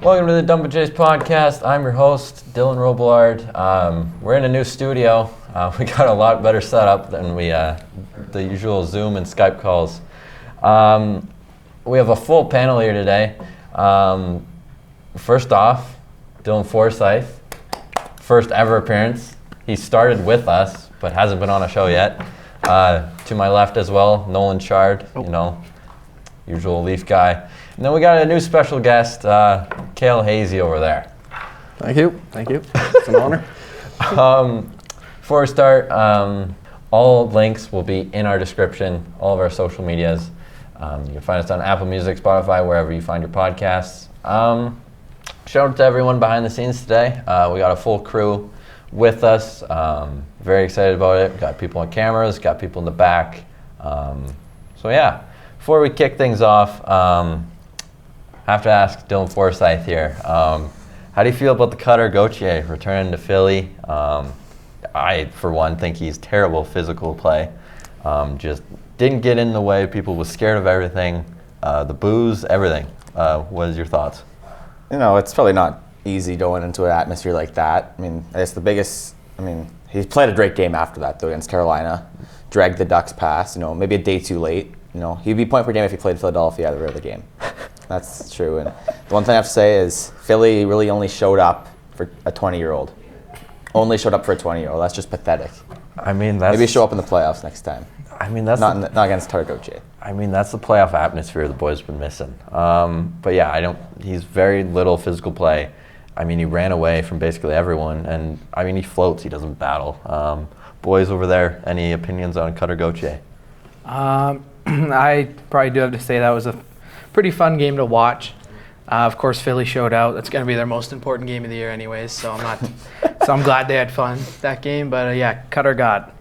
Welcome to the Dump and Chase podcast. I'm your host, Dylan Robillard. We're in a new studio. We got a lot better setup than the usual Zoom and Skype calls. We have a full panel here today. First off, Dylan Forsyth, first ever appearance. He started with us, but hasn't been on a show yet. To my left as well, Nolan Chard, usual Leaf guy. And then we got a new special guest, Cale Hayes over there. Thank you. It's an honor. Before we start, all links will be in our description, all of our social medias. You can find us on Apple Music, Spotify, wherever you find your podcasts. Shout out to everyone behind the scenes today. We got a full crew with us. Very excited about it. We got people on cameras, got people in the back. Before we kick things off, I have to ask Dylan Forsyth here. How do you feel about the Cutter Gauthier returning to Philly? I, for one, think he's terrible physical play. Just didn't get in the way. People was scared of everything. The booze, everything. What is your thoughts? It's probably not easy going into an atmosphere like that. He played a great game after that, though, against Carolina. Dragged the Ducks past, maybe a day too late. He'd be point per game if he played Philadelphia every other game. That's true. And the one thing I have to say is Philly really only showed up for a 20-year-old. Only showed up for a 20-year-old. That's just pathetic. Maybe show up in the playoffs next time. That's not against Cutter Gauthier. That's the playoff atmosphere the boys have been missing. He's very little physical play. He ran away from basically everyone, and he floats. He doesn't battle. Boys over there, any opinions on Cutter Gauthier? I probably do have to say that was a pretty fun game to watch. Of course, Philly showed out. That's going to be their most important game of the year, anyways. So I'm glad they had fun that game. But Cutter got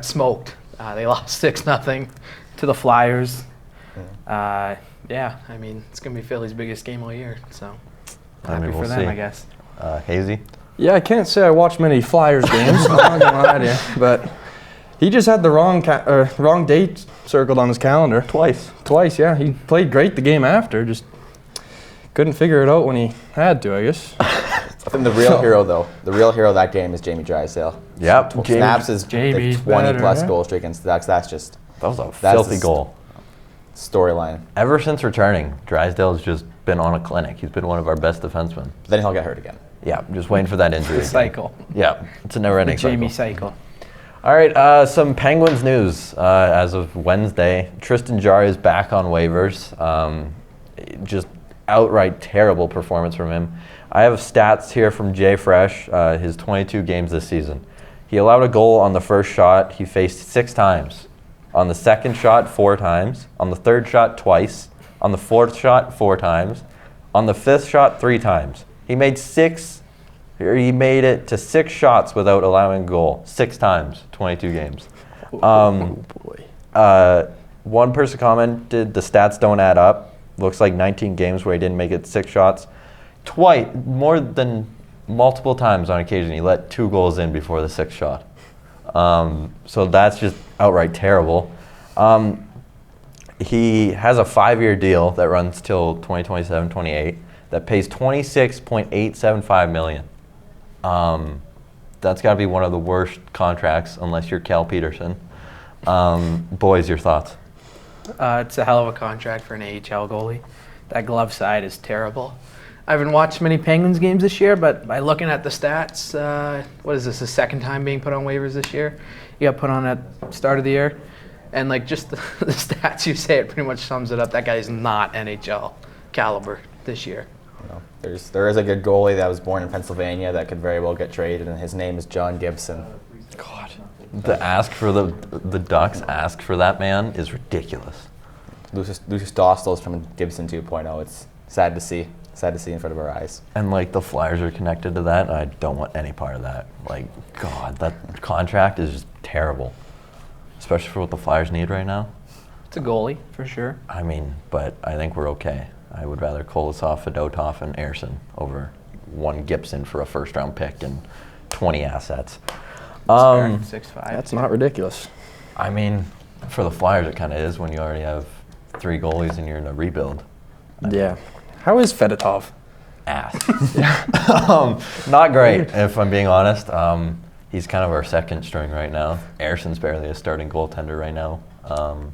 smoked. They lost 6-0 to the Flyers. It's going to be Philly's biggest game all year. So happy for them, see. I guess. Hazy? Yeah, I can't say I watched many Flyers games. I'm not gonna lie to you, but he just had the wrong date circled on his calendar. Twice, yeah. He played great the game after, just couldn't figure it out when he had to, I guess. I think the real hero of that game is Jamie Drysdale. Yep. Snaps his 20-plus goal streak against the Ducks. That was a filthy goal. Storyline. Ever since returning, Drysdale's just been on a clinic. He's been one of our best defensemen. But then he'll get hurt again. Yeah, just waiting for that injury. The cycle. Yeah, it's a never-ending cycle. Jamie cycle. All right, some Penguins news. As of Wednesday, Tristian Jarry is back on waivers. Just outright terrible performance from him. I have stats here from Jay Fresh, his 22 games this season. He allowed a goal on the first shot. He faced 6 times. On the second shot, 4 times. On the third shot, twice. On the fourth shot, 4 times. On the fifth shot, 3 times. He made it to 6 shots without allowing a goal. 6 times, 22 games. One person commented the stats don't add up. Looks like 19 games where he didn't make it 6 shots. More than multiple times on occasion, he let 2 goals in before the 6th shot. So that's just outright terrible. He has a 5-year deal that runs till 2027-28 that pays $26.875 million. That's got to be one of the worst contracts unless you're Cal Peterson. Boys, your thoughts? It's a hell of a contract for an AHL goalie. That glove side is terrible. I haven't watched many Penguins games this year, but by looking at the stats, what is this, the second time being put on waivers this year? He got put on at the start of the year. And just the stats you say, it pretty much sums it up. That guy is not NHL caliber this year. There is a good goalie that was born in Pennsylvania that could very well get traded, and his name is John Gibson. God, the ask for the Ducks ask for that man is ridiculous. Lucius Dostal's from Gibson 2.0. It's sad to see. Sad to see in front of our eyes. And the Flyers are connected to that, and I don't want any part of that. God, that contract is just terrible, especially for what the Flyers need right now. It's a goalie for sure. But I think we're okay. I would rather Kolosov, Fedotov, and Ersson over one Gibson for a first-round pick and 20 assets. 6'5". That's not ridiculous. For the Flyers, it kind of is when you already have 3 goalies and you're in a rebuild. Yeah. How is Fedotov? ass. Not great, if I'm being honest. He's kind of our second string right now. Erson's barely a starting goaltender right now.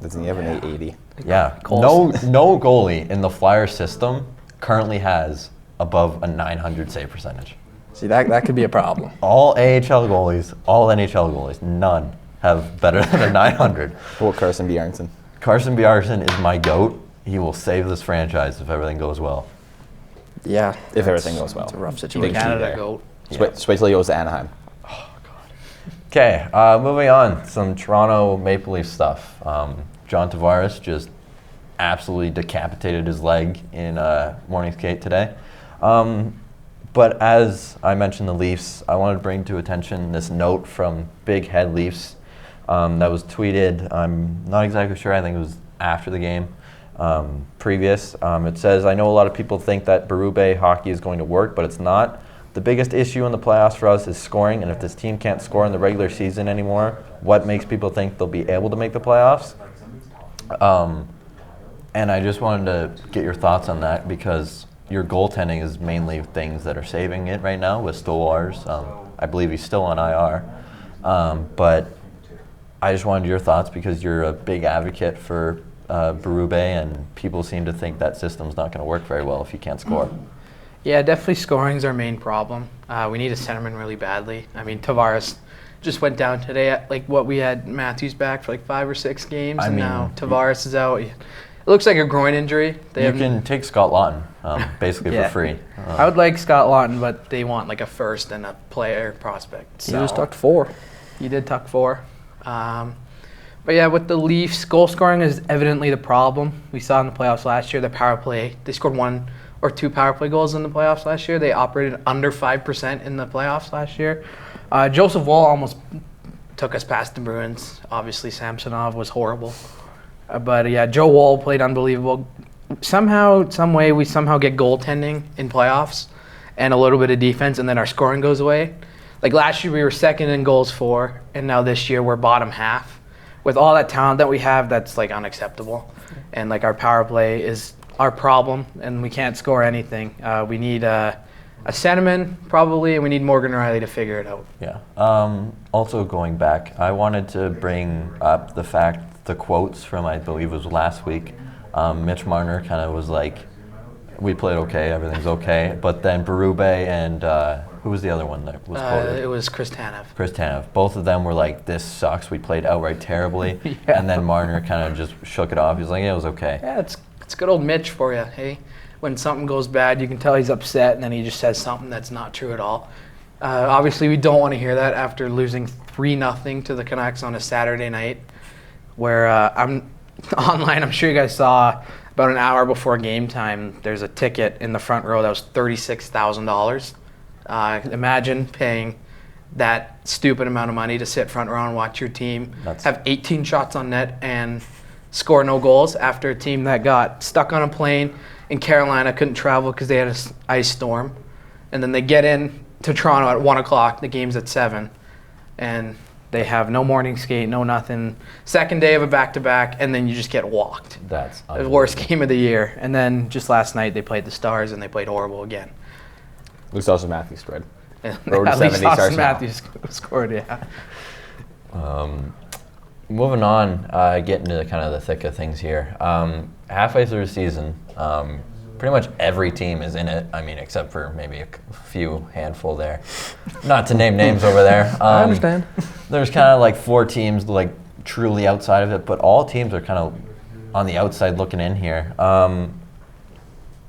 Doesn't he have an 880? Yeah, no goalie in the Flyers system currently has above a 900 save percentage. See, that could be a problem. All AHL goalies, all NHL goalies, none have better than a 900. Well, Carson Bjarnason. Carson Bjarnason is my GOAT. He will save this franchise if everything goes well. Yeah. If everything goes well. It's a rough Big situation. key Canada there. goat. Just wait till he goes to Anaheim. Okay, moving on. Some Toronto Maple Leaf stuff. John Tavares just absolutely decapitated his leg in morning skate today. But as I mentioned the Leafs, I wanted to bring to attention this note from Big Head Leafs that was tweeted. I'm not exactly sure. I think it was after the game. Previous. It says, I know a lot of people think that Berube hockey is going to work, but it's not. The biggest issue in the playoffs for us is scoring, and if this team can't score in the regular season anymore, what makes people think they'll be able to make the playoffs? And I just wanted to get your thoughts on that because your goaltending is mainly things that are saving it right now with Stolars. I believe he's still on IR. But I just wanted your thoughts because you're a big advocate for Berube, and people seem to think that system's not going to work very well if you can't score. Yeah, definitely scoring's our main problem. We need a centerman really badly. I mean, Tavares just went down today at we had Matthews back for 5 or 6 games, and now Tavares is out. It looks like a groin injury. You can take Scott Lawton basically for free. I would like Scott Lawton, but they want a first and a player prospect. So. He was tucked 4. He did tuck 4. But yeah, with the Leafs, goal scoring is evidently the problem. We saw in the playoffs last year, the power play, they scored 1 or 2 power play goals in the playoffs last year. They operated under 5% in the playoffs last year. Joseph Woll almost took us past the Bruins. Obviously, Samsonov was horrible. But yeah, Joe Woll played unbelievable. Somehow, some way, we somehow get goaltending in playoffs and a little bit of defense, and then our scoring goes away. Last year, we were second in goals for, and now this year, we're bottom half. With all that talent that we have, that's unacceptable. And our power play is our problem, and we can't score anything. We need a centerman, probably, and we need Morgan Riley to figure it out. Yeah. Also going back, I wanted to bring up the quotes from, I believe it was last week. Mitch Marner kind of was like, we played okay, everything's okay. But then Berube and who was the other one that was quoted? It was Chris Tanev. Chris Tanev. Both of them were like, this sucks, we played outright terribly. Yeah. And then Marner kind of just shook it off. He was like, yeah, it was okay. Yeah, it's good old Mitch for you, hey? When something goes bad, you can tell he's upset, and then he just says something that's not true at all. Obviously, we don't want to hear that after losing 3-0 to the Canucks on a Saturday night, where I'm online. I'm sure you guys saw about an hour before game time, there's a ticket in the front row that was $36,000. Imagine paying that stupid amount of money to sit front row and watch your team have 18 shots on net and score no goals after a team that got stuck on a plane in Carolina, couldn't travel because they had an ice storm. And then they get in to Toronto at 1 o'clock, the game's at 7, and they have no morning skate, no nothing. Second day of a back-to-back, and then you just get walked. That's the worst game of the year. And then just last night they played the Stars, and they played horrible again. At least Austin Matthews spread. Road to 70 Austin Matthews scored, yeah. Moving on, getting to kind of the thick of things here. Halfway through the season, pretty much every team is in it. I mean, except for maybe a few handful there. Not to name names over there. I understand. There's kind of 4 teams truly outside of it, but all teams are kind of on the outside looking in here.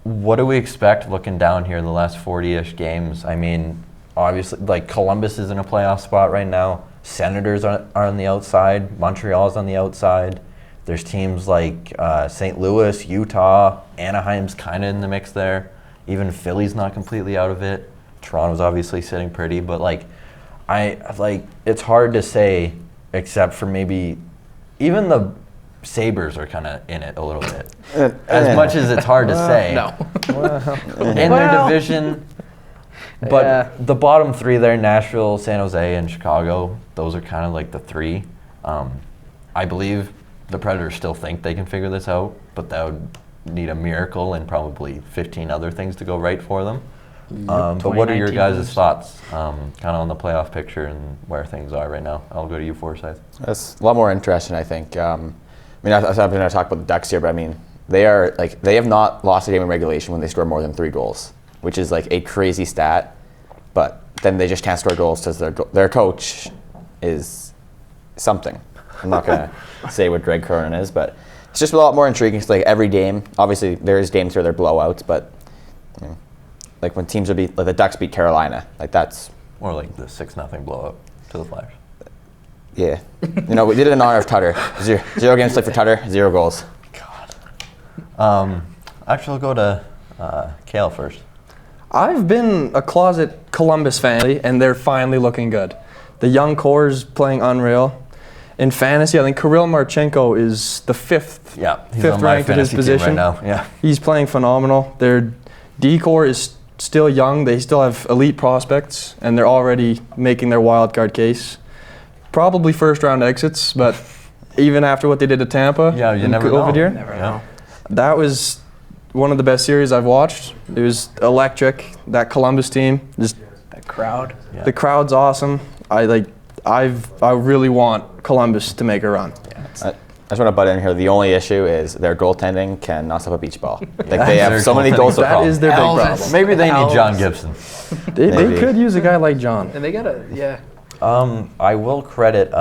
What do we expect looking down here the last 40-ish games? I mean, obviously, Columbus is in a playoff spot right now. Senators are on the outside. Montreal's on the outside. There's teams like St. Louis, Utah, Anaheim's kind of in the mix there. Even Philly's not completely out of it. Toronto's obviously sitting pretty, but it's hard to say except for maybe even the Sabres are kind of in it a little bit. As much as it's hard to say. No. In their division. But the bottom 3 there, Nashville, San Jose, and Chicago, those are kind of the 3. I believe the Predators still think they can figure this out, but that would need a miracle and probably 15 other things to go right for them. But what are your 2019 guys' moves. thoughts kind of on the playoff picture and where things are right now? I'll go to you, Forsyth. That's a lot more interesting, I think. I'm going to talk about the Ducks here, but I mean, they have not lost a game in regulation when they score more than 3 goals, which is like a crazy stat. But then they just can't score goals because their coach is something. I'm not going to say what Greg Cronin is, but it's just a lot more intriguing. It's like every game, obviously there's games where they're blowouts, but like when teams would beat, like the Ducks beat Carolina, like that's Or like the 6-0 blowout to the Flyers. yeah. We did it in honor of Tutter. Zero games played for Tutter, 0 goals. Actually, I'll go to Cale first. I've been a closet Columbus fan lately, and they're finally looking good. The young core's playing unreal. In fantasy, I think Kirill Marchenko is the fifth He's on my ranked at his fantasy team position. right now. Yeah. He's playing phenomenal. Their D-core is still young. They still have elite prospects, and they're already making their wild card case. Probably first-round exits, but even after what they did to Tampa, Yeah, you in never know. Gauthier, Never know. that was one of the best series I've watched. It was electric. That Columbus team, just That crowd. Yeah. the crowd's awesome. I really want Columbus to make a run. I just want to butt in here. The only issue is their goaltending cannot stop a beach ball. Like That's they their have so many goaltending. goals to That call. is their big Elvis. problem. Maybe they need John Elvis. Gibson. They Maybe. could use a guy like John. And they got yeah. I will credit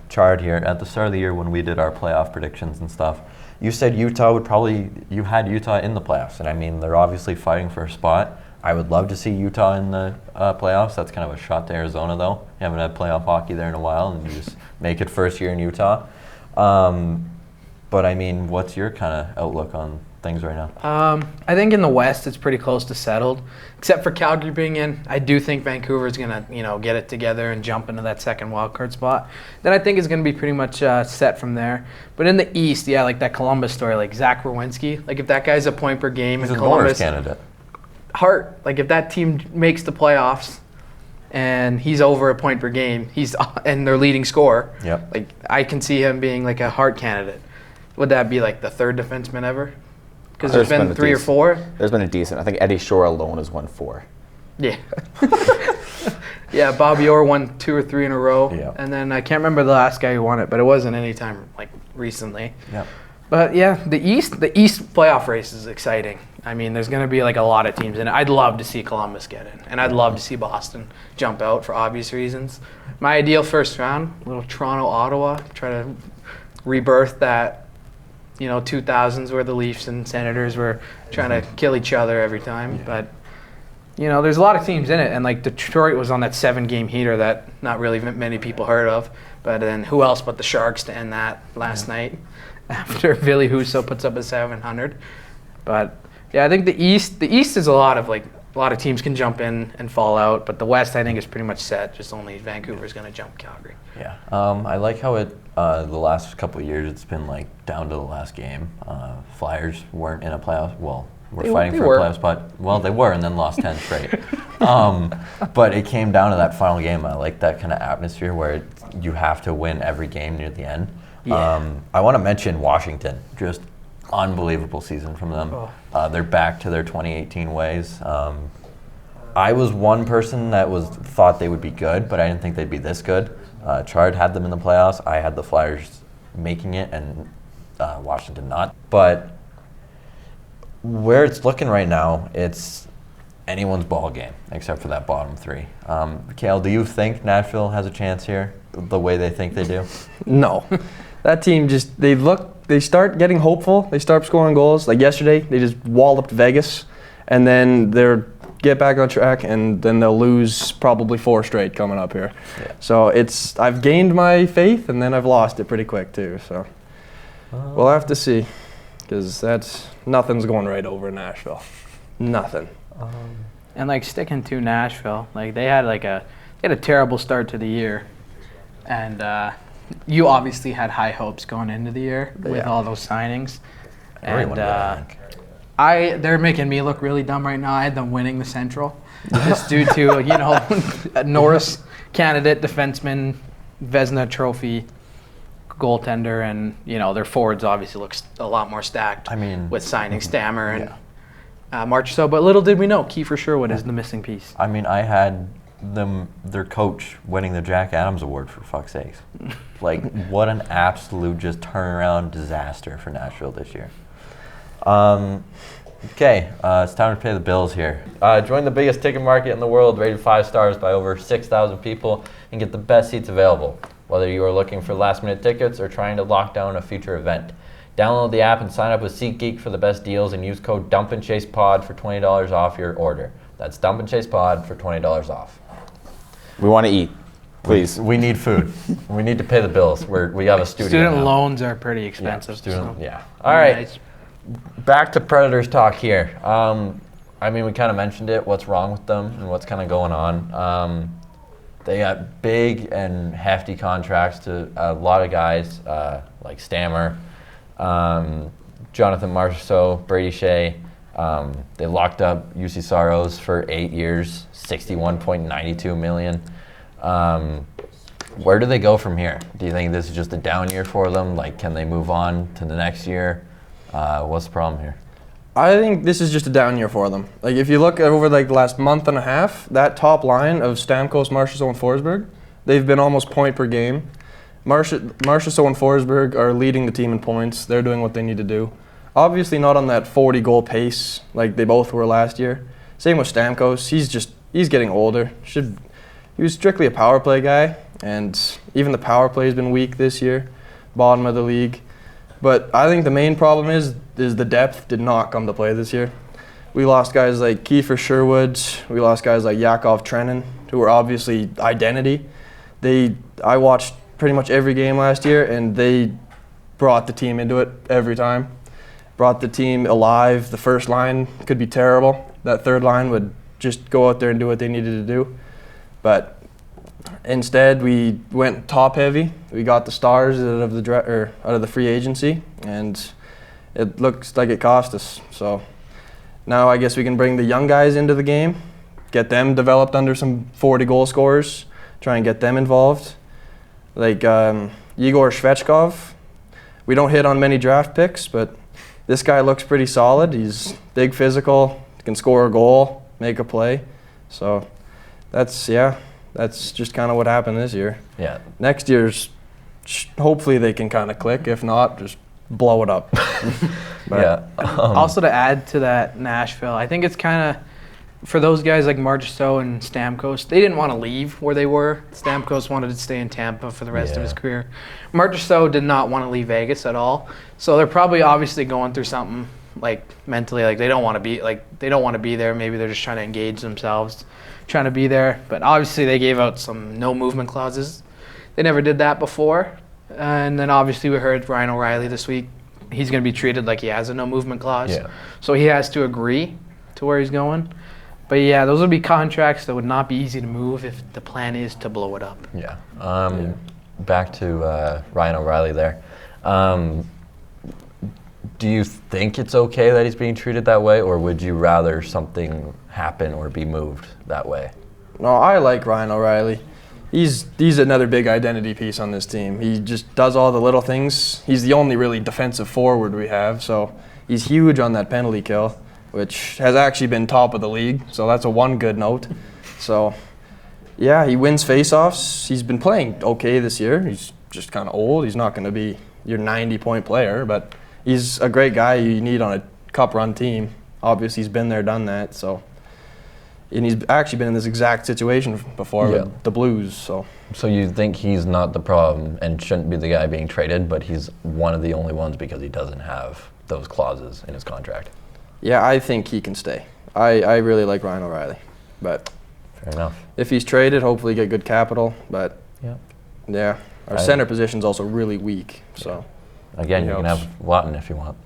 Chard here. At the start of the year when we did our playoff predictions and stuff, you said Utah you had Utah in the playoffs. And I mean, they're obviously fighting for a spot. I would love to see Utah in the playoffs. That's kind of a shot to Arizona, though. You haven't had playoff hockey there in a while, and you just make it first year in Utah. But I mean, what's your kind of outlook on things right now? I think in the West it's pretty close to settled, except for Calgary being in. I do think Vancouver's gonna get it together and jump into that second wild card spot. Then I think it's gonna be pretty much set from there. But in the East, yeah, like that Columbus story, like Zach Werenski, like if that guy's a point per game He's in a Norris Columbus, candidate. Hart, like if that team makes the playoffs and he's over a point per game, he's and their leading scorer. Yep. Like I can see him being like a Hart candidate. Would that be like the third defenseman ever? Because there's been a 3 or decent- 4. There's been a decent. I think Eddie Shore alone has won 4. Yeah. Yeah, Bobby Orr won 2 or 3 in a row. Yeah. And then I can't remember the last guy who won it, but it wasn't any time like recently. Yep. But yeah, the East playoff race is exciting. I mean, there's going to be like a lot of teams in it. I'd love to see Columbus get in, and I'd love to see Boston jump out for obvious reasons. My ideal first round, little Toronto, Ottawa, try to rebirth that, 2000s where the Leafs and Senators were trying to kill each other every time. Yeah. But there's a lot of teams in it, and like Detroit was on that 7-game heater that not really many people heard of. But then who else but the Sharks to end that last night after Billy Husso puts up a 700. But yeah, I think the East is a lot of teams can jump in and fall out, but the West I think is pretty much set. Just only Vancouver's going to jump Calgary. Yeah. I like how the last couple of years it's been like down to the last game. Flyers weren't in a playoff. Well, we're fighting they for were. a playoff spot. Well, they were and then lost 10 straight. But it came down to that final game. I like that kind of atmosphere where you have to win every game near the end. Yeah. I want to mention Washington. Just unbelievable season from them. They're back to their 2018 ways. I was one person that thought they would be good, but I didn't think they'd be this good. Chard had them in the playoffs. I had the Flyers making it, and Washington not. But where it's looking right now, it's anyone's ball game except for that bottom 3. Cale, do you think Nashville has a chance here, the way they think they do? No. That team they start getting hopeful. They start scoring goals. Like yesterday, they just walloped Vegas, and then they're get back on track, and then they'll lose probably 4 straight coming up here. Yeah. So I've gained my faith, and then I've lost it pretty quick too. So we'll have to see, because nothing's going right over in Nashville. Nothing. And like sticking to Nashville, like they had a terrible start to the year, and you obviously had high hopes going into the year with all those signings. Everyone did, I think. They're making me look really dumb right now. I had them winning the Central, just due to a Norris candidate defenseman, Vezina Trophy goaltender, and their forwards obviously looks a lot more stacked. I mean, with signing Stammer and Marchessault, but little did we know Kiefer Sherwood is the missing piece. I mean, I had their coach winning the Jack Adams Award, for fuck's sakes. Like, what an absolute just turnaround disaster for Nashville this year. Okay, it's time to pay the bills here. Join the biggest ticket market in the world, rated 5 stars by over 6,000 people, and get the best seats available, whether you are looking for last-minute tickets or trying to lock down a future event. Download the app and sign up with SeatGeek for the best deals, and use code DumpandChasePod for $20 off your order. That's DumpandChasePod for $20 off. We want to eat, please. We need food. We need to pay the bills. We have a studio Student now. loans are pretty expensive. All right. Back to Predators talk here. I mean, we kind of mentioned it, what's wrong with them and what's kind of going on. They got big and hefty contracts to a lot of guys, like Stammer, Jonathan Marchessault, Brady Shea. They locked up UC Saros for 8 years, $61.92 million. Where do they go from here? Do you think this is just a down year for them? Like, can they move on to the next year? What's the problem here? I think this is just a down year for them. Like, if you look over the last month and a half, that top line of Stamkos, Marchessault, and Forsberg, they've been almost point per game. Marchessault and Forsberg are leading the team in points. They're doing what they need to do. Obviously not on that 40-goal pace like they both were last year. Same with Stamkos. He's getting older. He was strictly a power play guy, and even the power play has been weak this year, bottom of the league. But I think the main problem is the depth did not come to play this year. We lost guys like Kiefer Sherwood. We lost guys like Yakov Trenin, who were obviously identity. I watched pretty much every game last year, and they brought the team into it every time. Brought the team alive. The first line could be terrible. That third line would just go out there and do what they needed to do. But instead, we went top heavy. We got the stars out of the free agency, and it looks like it cost us. So now I guess we can bring the young guys into the game, get them developed under some 40-goal scorers, try and get them involved. Like Igor Shvechkov. We don't hit on many draft picks, but this guy looks pretty solid. He's big, physical, can score a goal, make a play. So that's just kind of what happened this year. Yeah. Next year's, hopefully they can kind of click. If not, just blow it up. Also to add to that, Nashville, I think it's kind of, for those guys like Marchessault and Stamkos, they didn't want to leave where they were. Stamkos wanted to stay in Tampa for the rest of his career. Marchessault did not want to leave Vegas at all. So they're probably obviously going through something like mentally, like they don't want to be there. Maybe they're just trying to engage themselves, trying to be there. But obviously they gave out some no movement clauses. They never did that before. And then obviously we heard Ryan O'Reilly this week. He's going to be treated like he has a no movement clause. Yeah. So he has to agree to where he's going. But yeah, those would be contracts that would not be easy to move if the plan is to blow it up. Yeah. Back to Ryan O'Reilly there. Do you think it's okay that he's being treated that way, or would you rather something happen or be moved that way? No, I like Ryan O'Reilly. He's another big identity piece on this team. He just does all the little things. He's the only really defensive forward we have, so he's huge on that penalty kill, which has actually been top of the league, so that's a one good note. So, yeah, he wins faceoffs. He's been playing okay this year. He's just kind of old. He's not going to be your 90-point player, but he's a great guy you need on a cup-run team. Obviously, he's been there, done that. So, and he's actually been in this exact situation before with the Blues. So you think he's not the problem and shouldn't be the guy being traded, but he's one of the only ones because he doesn't have those clauses in his contract? Yeah, I think he can stay. I really like Ryan O'Reilly, but fair enough. If he's traded, hopefully get good capital. But our center position's also really weak. So again, you can have Watton if you want.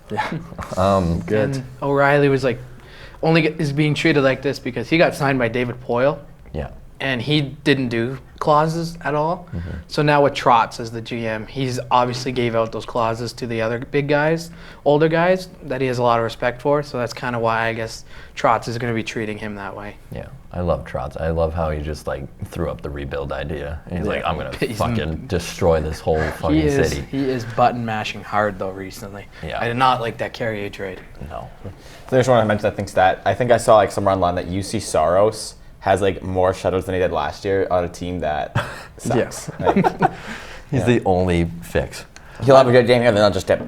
Yeah. Good. And O'Reilly was is being treated like this because he got signed by David Poile. Yeah. And he didn't do clauses at all. So now with Trotz as the GM, he's obviously gave out those clauses to the other big guys, older guys, that he has a lot of respect for. So that's kind of why I guess Trotz is going to be treating him that way. Yeah, I love Trotz. I love how he just like threw up the rebuild idea. And he's like, I'm gonna fucking destroy this whole fucking city. He is button mashing hard though recently. Yeah. I did not like that Carrier trade. No. I just want to mention I think I saw like somewhere online that UC Saros has like more shutouts than he did last year on a team that sucks. Like, He's the only fix. he'll have a good game here, then he'll just get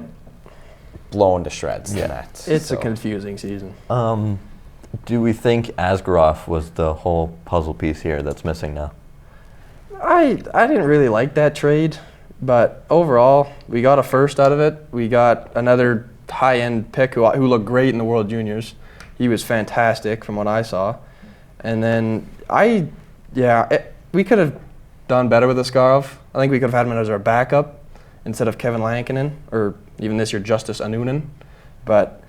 blown to shreds. Yeah. It's a confusing season. Do we think Asgaroff was the whole puzzle piece here that's missing now? I didn't really like that trade, but overall, we got a first out of it. We got another high-end pick who looked great in the World Juniors. He was fantastic from what I saw. And then we could have done better with Askarov. I think we could have had him as our backup instead of Kevin Lankinen, or even this year Justice Anunen. But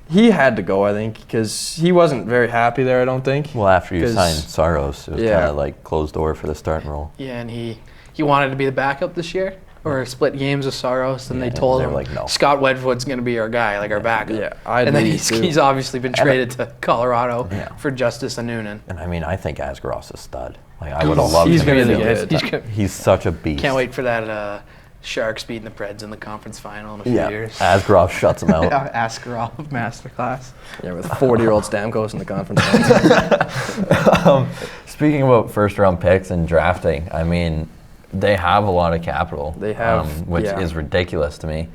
he had to go, I think, because he wasn't very happy there, I don't think. Well, after you signed Saros, it was kind of like closed door for the starting role. Yeah, and he wanted to be the backup this year, or split games with Saros, and they and told they him were like, no. Scott Wedgwood's going to be our guy, like our backup. Yeah, I'd and then leave too. he's obviously been traded to Colorado Yeah. for Justice Anunen. And I mean, I think Asgaroff's a stud. Like, I would have loved he's him. gonna to be do good. it. He's such a beast. Can't wait for that Sharks beating the Preds in the conference final in a few years. Asgaroff shuts him out. Askarov masterclass. Yeah, with 40-year-old Stamkos in the conference finals. Speaking about first-round picks and drafting, I mean, they have a lot of capital. They have, which is ridiculous to me.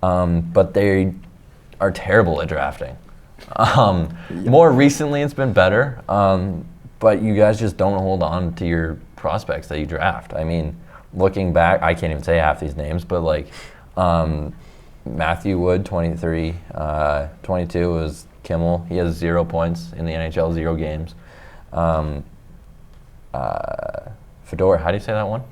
But they are terrible at drafting. More recently, it's been better. But you guys just don't hold on to your prospects that you draft. I mean, looking back, I can't even say half these names, but like Matthew Wood, 23, 22 was Kimmel. He has 0 points in the NHL, 0 games. Fedor, how do you say that one?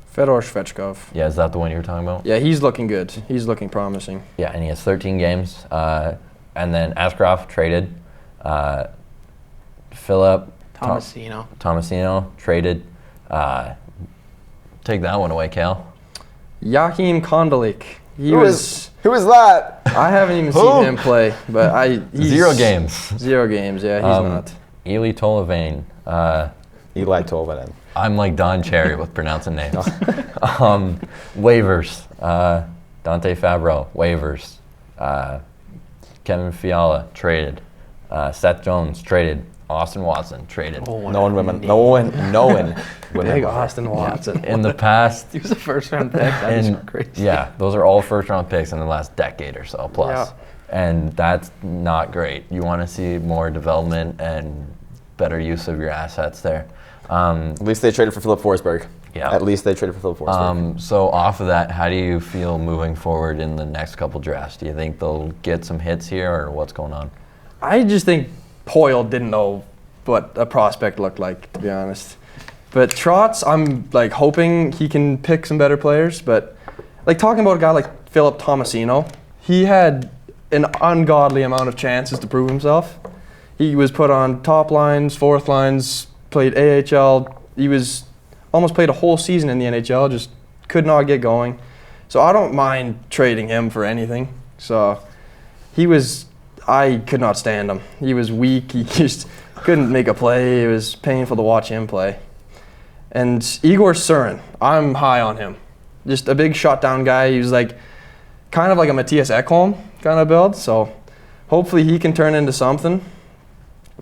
Fedor Svechkov. Yeah, is that the one you were talking about? Yeah, he's looking good. He's looking promising. Yeah, and he has 13 games. And then Askarov traded. Philip Tomasino traded. Take that one away, Cale. Joachim Kondolik. Who is that? I haven't even seen him play, but he's 0 games. 0 games, yeah, he's not. Eli Tolevain. Eli Tolvanen. I'm like Don Cherry with pronouncing names. Waivers. Dante Fabro, waivers. Kevin Fiala, traded. Seth Jones, traded. Austin Watson, traded. No one. Big Austin Watson. In the past, He was a first-round pick. That is crazy. yeah, those are all first-round picks in the last decade or so plus. Yeah. And that's not great. You want to see more development and better use of your assets there. At least they traded for Philip Forsberg. Yeah. At least they traded for Philip Forsberg. So off of that, how do you feel moving forward in the next couple drafts? Do you think they'll get some hits here, or what's going on? I just think Poyle didn't know what a prospect looked like, to be honest. But Trotz, I'm like hoping he can pick some better players. But like talking about a guy like Philip Tomasino, he had an ungodly amount of chances to prove himself. He was put on top lines, fourth lines, played AHL. He was almost played a whole season in the NHL, just could not get going. So I don't mind trading him for anything. So I could not stand him. He was weak. He just couldn't make a play. It was painful to watch him play. And Igor Surin, I'm high on him. Just a big shutdown guy. He was like kind of like a Matthias Ekholm kind of build. So hopefully he can turn into something.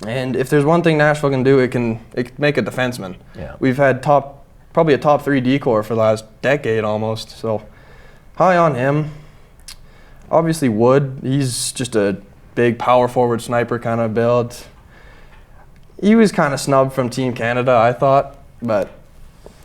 And if there's one thing Nashville can do, it can make a defenseman. Yeah. We've had probably a top 3 decor for the last decade almost. So high on him. Obviously Wood, he's just a big power forward sniper kind of build. He was kind of snubbed from Team Canada, I thought, but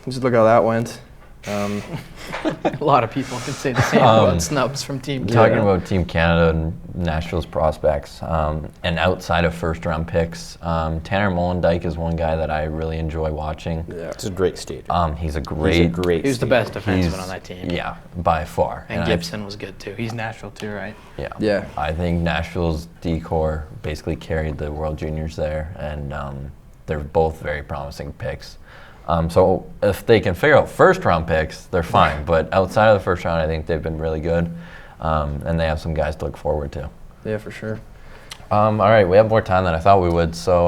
just look how that went. A lot of people could say the same about snubs from Team Canada. Talking about Team Canada and Nashville's prospects, and outside of first-round picks, Tanner Molendyke is one guy that I really enjoy watching. Yeah. It's a great stage. He's a great He was the best defenseman on that team. Yeah, by far. And Gibson was good too. He's Nashville too, right? Yeah. I think Nashville's decor basically carried the World Juniors there, and they're both very promising picks. So if they can figure out first-round picks, they're fine. But outside of the first round, I think they've been really good, and they have some guys to look forward to. Yeah, for sure. All right, we have more time than I thought we would. So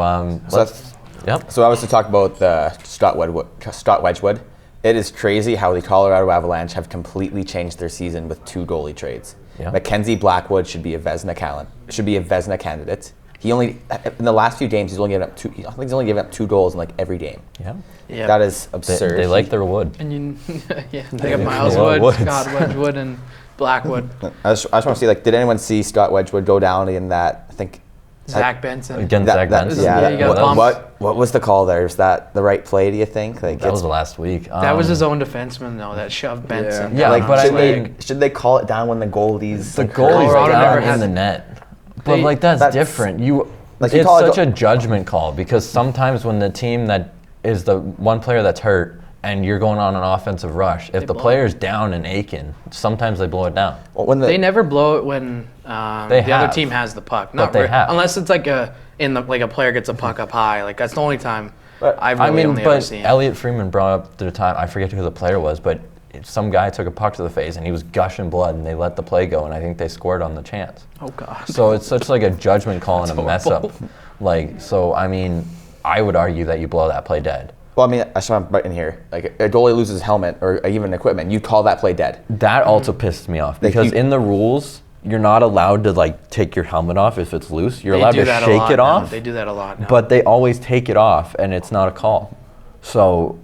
let's. Yep. So I was to talk about Scott Wedgwood. It is crazy how the Colorado Avalanche have completely changed their season with 2 goalie trades. Yeah. Mackenzie Blackwood should be a Vezina candidate. He only in the last few games he's only given up 2. I think he's only given up 2 goals in like every game. Yeah. Yeah. That is absurd. They like their wood. And they got Miles Wood, Scott Wedgwood, and Blackwood. I just want to see, like, did anyone see Scott Wedgwood go down in that? I think Zach Benson. Against Zach Benson. Yeah, you got bumped. What was the call there? Was that the right play? Do you think? Like, That was last week. That was his own defenseman though. That shoved Benson. Yeah, like, but should they call it down when the goalie's Colorado down never in has the net? But like that's different. It's call it such a judgment call because sometimes when the team that is the one player that's hurt and you're going on an offensive rush, if the player's down and aching, sometimes they blow it down. Well, when they never blow it when the other team has the puck. But they have. Unless it's like a player gets a puck up high. Like that's the only time I've really only ever seen. Elliot Freeman brought up the time, I forget who the player was, but some guy took a puck to the face and he was gushing blood and they let the play go and I think they scored on the chance. Oh God. So it's such like a judgment call and a mess up. Like, so I mean, I would argue that you blow that play dead. Well, I mean, I saw him right in here. Like, a goalie loses his helmet or even equipment, you call that play dead. That also pisses me off because in the rules, you're not allowed to like take your helmet off if it's loose. You're allowed to shake it off. They do that a lot now. But they always take it off and it's not a call. So,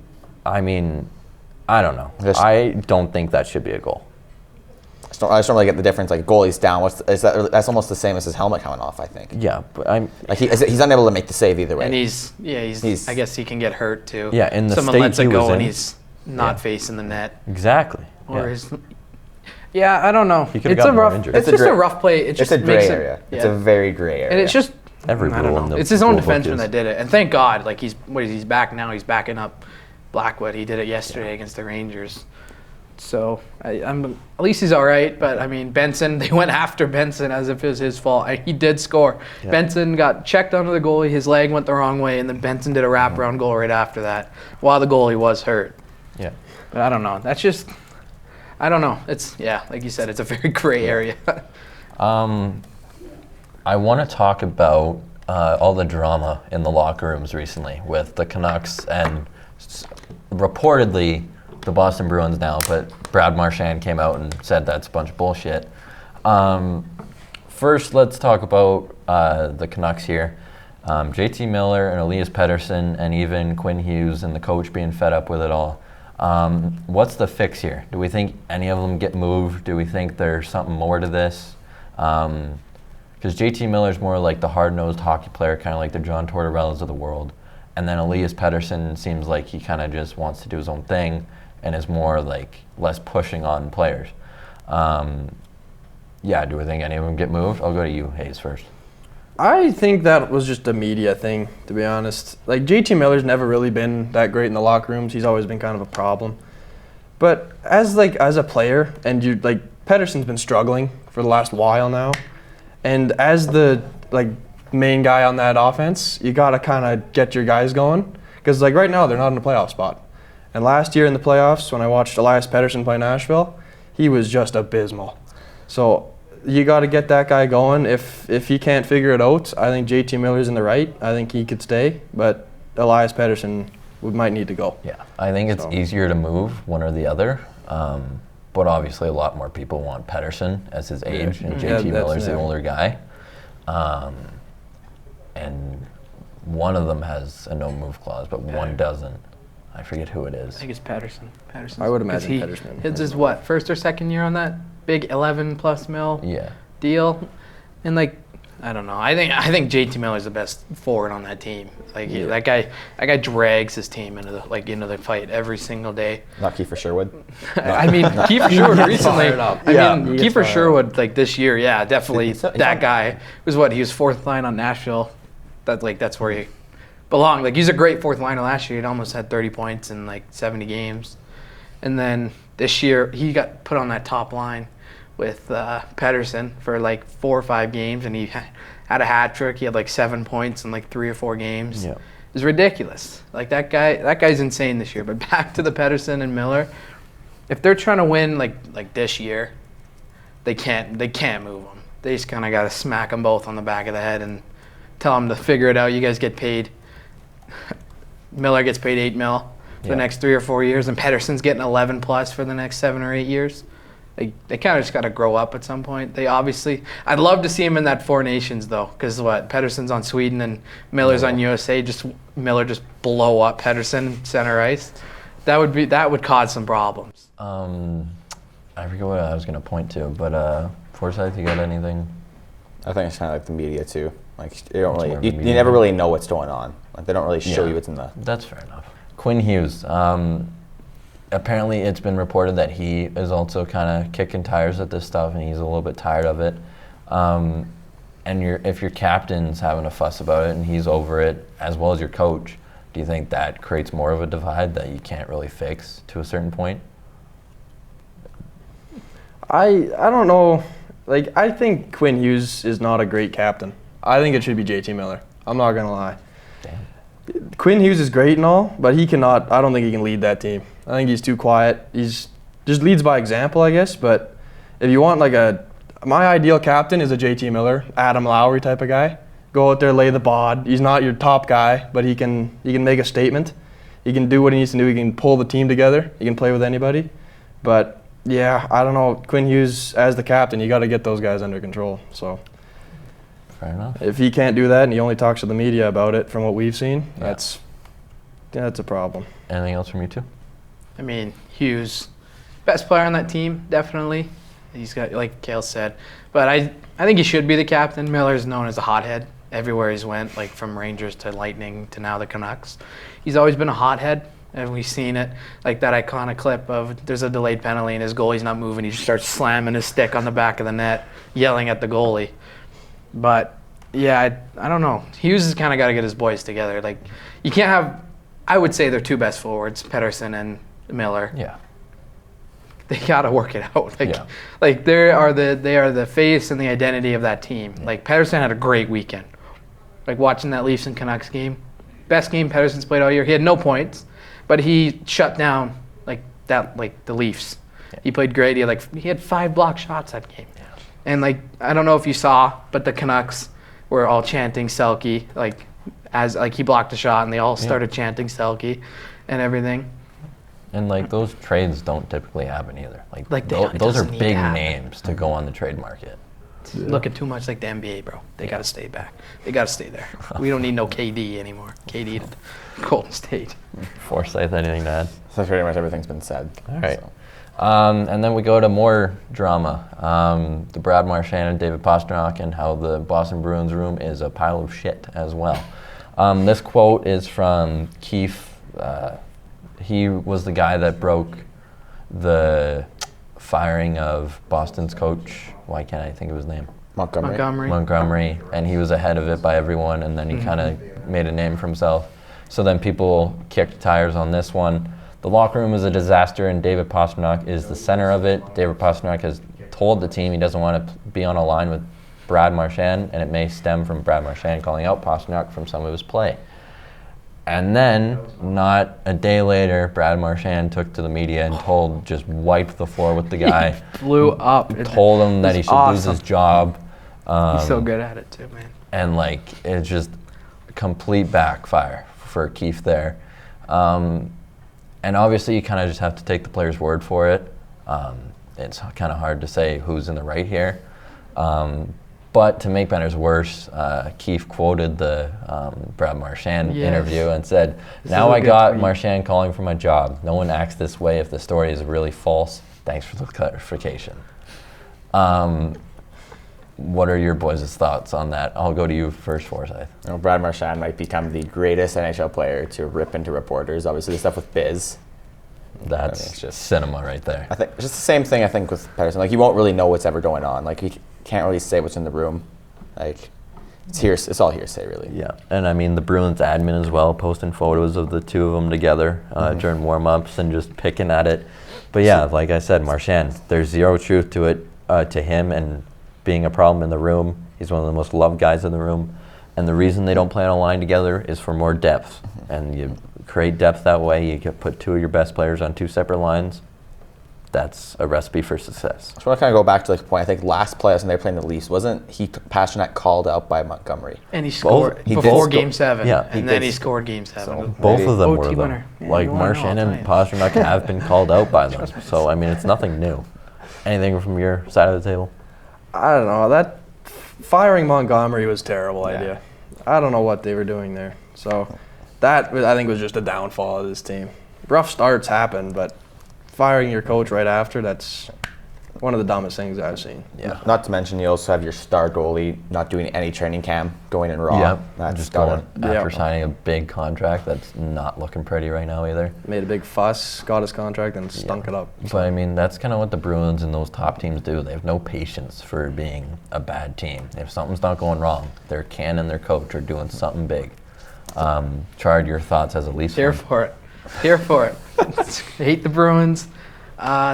I mean, I don't know. I don't think that should be a goal. I just don't really get the difference. Like, goalie's down. That's almost the same as his helmet coming off, I think. Yeah, but I'm like he's unable to make the save either way. And he's I guess he can get hurt too. Yeah, in the someone state lets it he go was and in. he's not facing the net. Exactly. Or I don't know. He could've gotten more injured. It's just a rough play. It's a gray area. It's a very gray area. And it's just every I don't rule in know. the It's his own rule book defenseman that did it, and thank God. Like he's back now. He's backing up Blackwood. He did it yesterday against the Rangers. So I'm at least he's all right. But I mean Benson, they went after Benson as if it was his fault. He did score. Yeah. Benson got checked under the goalie. His leg went the wrong way, and then Benson did a wraparound goal right after that, while the goalie was hurt. Yeah. But I don't know. That's just I don't know. It's like you said, it's a very gray area. I want to talk about all the drama in the locker rooms recently with the Canucks and reportedly the Boston Bruins now, but Brad Marchand came out and said that's a bunch of bullshit. First, let's talk about the Canucks here. JT Miller and Elias Pettersson and even Quinn Hughes and the coach being fed up with it all. What's the fix here? Do we think any of them get moved? Do we think there's something more to this? Because JT Miller's more like the hard-nosed hockey player, kind of like the John Tortorellas of the world. And then Elias Pettersson seems like he kind of just wants to do his own thing and is more like less pushing on players. Do we think any of them get moved? I'll go to you, Hayes, first. I think that was just a media thing, to be honest. Like, JT Miller's never really been that great in the locker rooms. He's always been kind of a problem. But as a player, and Pettersson's been struggling for the last while now, and as the main guy on that offense, you gotta kind of get your guys going, because right now they're not in a playoff spot. And last year in the playoffs, when I watched Elias Pettersson play Nashville, he was just abysmal. So you got to get that guy going. If he can't figure it out, I think JT Miller's in the right. I think he could stay, but Elias Pettersson might need to go. Yeah, I think it's easier to move one or the other, but obviously a lot more people want Pettersson as his age, and JT Miller's the older guy. And one of them has a no-move clause, but one doesn't. I forget who it is. I think it's Pettersson. I would imagine Pettersson. His is what, first or second year on that big 11+ mil deal? And I don't know. I think JT Miller's the best forward on that team. That guy drags his team into the fight every single day. Not Kiefer Sherwood. I mean, Kiefer Sherwood recently. Kiefer Sherwood this year, definitely that guy was he was fourth line on Nashville. That's where he belonged. He's a great fourth liner last year. He almost had 30 points in 70 games, and then this year he got put on that top line with Pettersson for 4 or 5 games, and he had a hat trick. He had 7 points in 3 or 4 games. Yeah. is ridiculous. Like that guy's insane this year. But back to the Pettersson and Miller, if they're trying to win like this year, they can't move them. They just kind of got to smack them both on the back of the head and tell them to figure it out. You guys get paid. Miller gets paid $8 million for the next 3 or 4 years, and Pettersson's getting 11 plus for the next 7 or 8 years. They kind of just got to grow up at some point. I'd love to see him in that Four Nations though, because Pettersson's on Sweden and Miller's on USA. Miller just blow up Pettersson center ice. That would cause some problems. I forget what I was gonna point to, but Forsyth, you got anything? I think it's kind of like the media too. Like you never really know what's going on. Like they don't really show you what's in the. That's fair enough. Quinn Hughes. Apparently, it's been reported that he is also kind of kicking tires at this stuff, and he's a little bit tired of it. And if your captain's having a fuss about it and he's over it, as well as your coach, do you think that creates more of a divide that you can't really fix to a certain point? I don't know. Like, I think Quinn Hughes is not a great captain. I think it should be JT Miller. I'm not going to lie. Damn. Quinn Hughes is great and all, but I don't think he can lead that team. I think he's too quiet. He's just leads by example, I guess. But if you want my ideal captain is a JT Miller, Adam Lowry type of guy. Go out there, lay the bod. He's not your top guy, but he can make a statement. He can do what he needs to do. He can pull the team together. He can play with anybody. But yeah, I don't know. Quinn Hughes as the captain, you got to get those guys under control. So fair enough. If he can't do that and he only talks to the media about it, from what we've seen, that's a problem. Anything else from you two? I mean, Hughes, best player on that team, definitely. He's got, like Cale said. But I think he should be the captain. Miller's known as a hothead everywhere he's went, like from Rangers to Lightning to now the Canucks. He's always been a hothead, and we've seen it. Like that iconic clip of there's a delayed penalty and his goalie's not moving. He just starts slamming his stick on the back of the net, yelling at the goalie. But, yeah, I don't know. Hughes has kind of got to get his boys together. Like, you can't have – I would say their two best forwards, Pettersson and Miller. Yeah. They got to work it out. Like they are the face and the identity of that team. Yeah. Like Pettersson had a great weekend. Like watching that Leafs and Canucks game, best game Pettersson's played all year. He had no points, but he shut down the Leafs. Yeah. He played great. He had 5 block shots that game. Yeah. And I don't know if you saw, but the Canucks were all chanting Selke as he blocked a shot, and they all started chanting Selke and everything. And those trades don't typically happen either. Those are big names to go on the trade market. It's looking too much like the NBA, bro. They got to stay back. They got to stay there. We don't need no KD anymore. KD to Golden State. Forsyth, anything to add? So pretty much everything's been said. All right. And then we go to more drama. The Brad Marchand and David Pastrnak, and how the Boston Bruins room is a pile of shit as well. This quote is from Keefe. He was the guy that broke the firing of Boston's coach. Why can't I think of his name? Montgomery. And he was ahead of it by everyone, and then he kind of made a name for himself. So then people kicked tires on this one. The locker room is a disaster, and David Pastrnak is the center of it. David Pastrnak has told the team he doesn't want to be on a line with Brad Marchand, and it may stem from Brad Marchand calling out Pastrnak from some of his play. And then, not a day later, Brad Marchand took to the media and just wiped the floor with the guy. He blew up. Told him that he should lose his job. He's so good at it too, man. And it's just a complete backfire for Keefe there. And obviously, you kind of just have to take the player's word for it. It's kind of hard to say who's in the right here. But to make matters worse, Keefe quoted the Brad Marchand interview and said, "Now I got Marchand calling for my job. No one acts this way if the story is really false. Thanks for the clarification." What are your boys' thoughts on that? I'll go to you first, Forsyth. Brad Marchand might become the greatest NHL player to rip into reporters. Obviously, the stuff with Biz. That's just cinema right there. I think it's just the same thing. I think with Pettersson, he won't really know what's ever going on. He can't really say what's in the room. It's all hearsay, really. Yeah, and I mean the Bruins admin as well, posting photos of the two of them together during warm-ups and just picking at it. But yeah, like I said, Marchand, there's zero truth to it, to him and being a problem in the room. He's one of the most loved guys in the room. And the reason they don't play on a line together is for more depth. And you create depth that way. You can put 2 of your best players on 2 separate lines. That's a recipe for success. I just want to kind of go back to like a point. I think last playoffs when they were playing the Leafs, wasn't he Pasternak called out by Montgomery? And he scored He did before sco- Game 7. Yeah, and then he scored Game 7. So, Both maybe- of them OT were, though. winner. Yeah, Like you wanna know, Marchand I'll and tell Pasternak have been called out by them. So, I mean, it's nothing new. Anything from your side of the table? I don't know. That firing Montgomery was a terrible Yeah. idea. I don't know what they were doing there. So that I think was just a downfall of this team. Rough starts happen, but firing your coach right after, that's one of the dumbest things I've seen. Yeah. Not to mention, you also have your star goalie not doing any training camp, going in raw. Yeah, That's just gotta- going after Yeah. signing a big contract that's not looking pretty right now either. Made a big fuss, got his contract, and stunk it up. But I mean, that's kind of what the Bruins and those top teams do. They have no patience for being a bad team. If something's not going wrong, their Ken and their coach are doing something big. Chard, your thoughts as a Leafs Here fan? for it. Here for it. I hate the Bruins.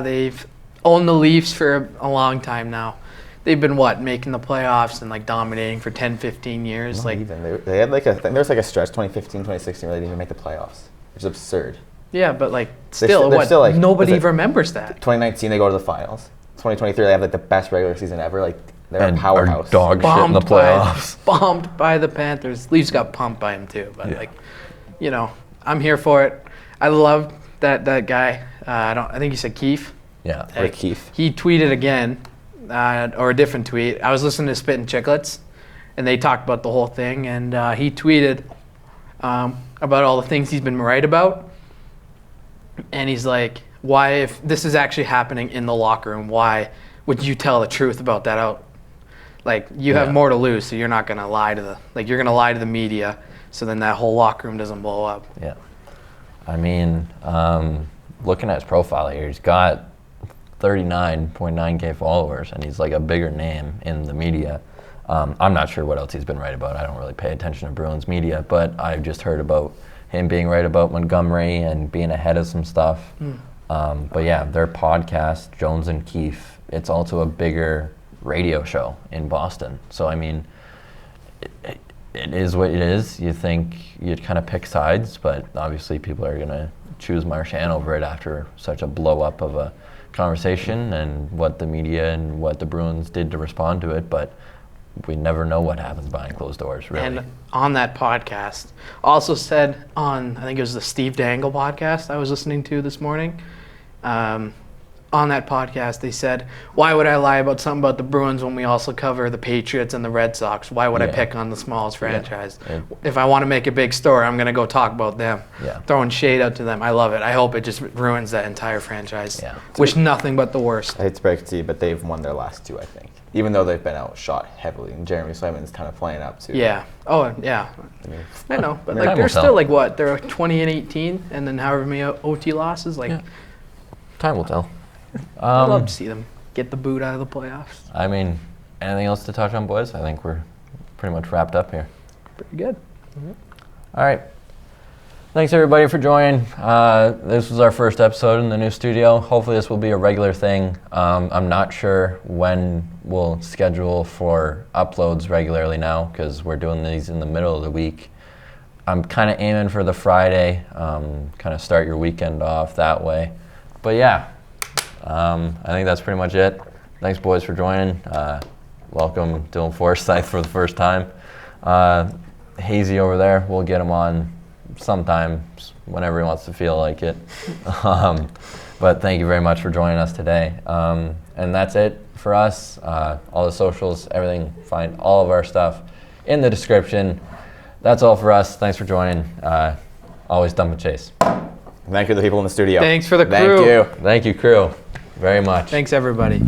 They've owned the Leafs for a long time now. They've been, making the playoffs and, dominating for 10, 15 years. Not even. They had there was a stretch, 2015, 2016, where they didn't even make the playoffs, which is absurd. Yeah, but, they're still, still, like, nobody was it- remembers that. 2019, they go to the finals. 2023, they have the best regular season ever. They're And a powerhouse. are dog shit in the playoffs. Bombed by the Panthers. Leafs got pumped by him, too. But, I'm here for it. I love that guy. I think he said Keefe. Yeah. Rick Keefe. He tweeted again, or a different tweet. I was listening to Spit and Chicklets, and they talked about the whole thing. And he tweeted about all the things he's been right about. And he's like, why, if this is actually happening in the locker room, why would you tell the truth about that out? You have Yeah. more to lose, so you're not going to lie to you're going to lie to the media, so then that whole locker room doesn't blow up. Yeah. I mean, looking at his profile here, he's got 39.9K followers, and he's a bigger name in the media. I'm not sure what else he's been right about. I don't really pay attention to Bruins media, but I've just heard about him being right about Montgomery and being ahead of some stuff. But yeah, their podcast, Jones and Keefe, it's also a bigger radio show in Boston. So, I mean, it is what it is. You think you'd kind of pick sides, but obviously people are going to choose Marchand over it after such a blow up of a conversation and what the media and what the Bruins did to respond to it. But we never know what happens behind closed doors, really. And on that podcast, also said on, I think it was the Steve Dangle podcast I was listening to this morning, on that podcast, they said, why would I lie about something about the Bruins when we also cover the Patriots and the Red Sox? Why would I Yeah. pick on the smallest franchise? Yeah. If I want to make a big story, I'm going to go talk about them. Yeah. Throwing shade out to them. I love it. I hope it just ruins that entire franchise. Yeah. Wish nothing but the worst. I hate to break it to you, but they've won their last 2, I think. Even though they've been outshot heavily, and Jeremy Swimon's kind of playing up too. Yeah. Oh, yeah. I mean, I know. But Time will they're tell. still they're 20 and 18, and then however many OT losses. Yeah. Time will tell. I'd love to see them get the boot out of the playoffs. I mean, anything else to touch on, boys? I think we're pretty much wrapped up here. Pretty good. All right. Thanks, everybody, for joining. This was our first episode in the new studio. Hopefully this will be a regular thing. I'm not sure when we'll schedule for uploads regularly now because we're doing these in the middle of the week. I'm kind of aiming for the Friday, kind of start your weekend off that way. But yeah, I think that's pretty much it. Thanks, boys, for joining. Welcome, Dylan Forsyth, for the first time. Hazy over there, we'll get him on sometimes, whenever he wants to feel like it. But thank you very much for joining us today. And that's it for us. All the socials, everything, find all of our stuff in the description. That's all for us. Thanks for joining. Always dump and chase. thank you to the people in the studio. Thank you for the Thank crew. you. Thank you, crew, very much. Thanks, everybody.